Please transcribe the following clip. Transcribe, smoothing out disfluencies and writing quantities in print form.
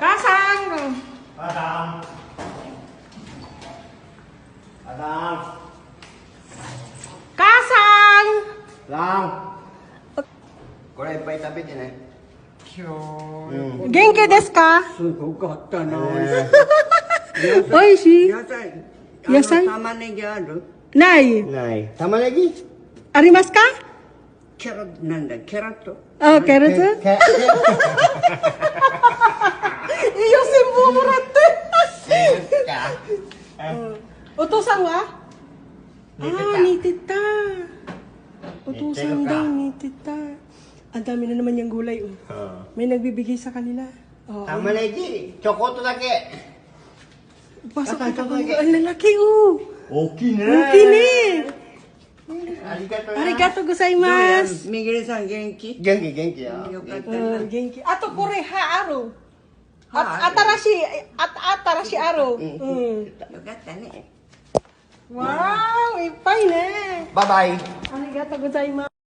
Kasang! Adang! Adang! Kasang! Lang! Koれいっぱい食べてね。元気ですか？すごかったな。おいしい？野菜。野菜玉ねぎある？ない。ない。玉ねぎありますか？キャラ、なんだ、キャラット。あ、キャベツ？けいいよ、全部もらって。お父さんは？寝てた。O tusan daw, nitita. Ang dami na naman yung gulay, oh. May nagbibigay sa kanila. Oh, 玉ねぎちょこっとだけ。 pasok ka ba? Ang lalaki, oh. 大きいね。 Okay ne. ありがとうな。 Arigato gozaimasu. みぎりさん元気？元気元気や。よかった。Genki. Ato kore haaro. Atarashi aro. よかったね。 Wow, ipay ne. バイバイ。 Arigato gozaimasu.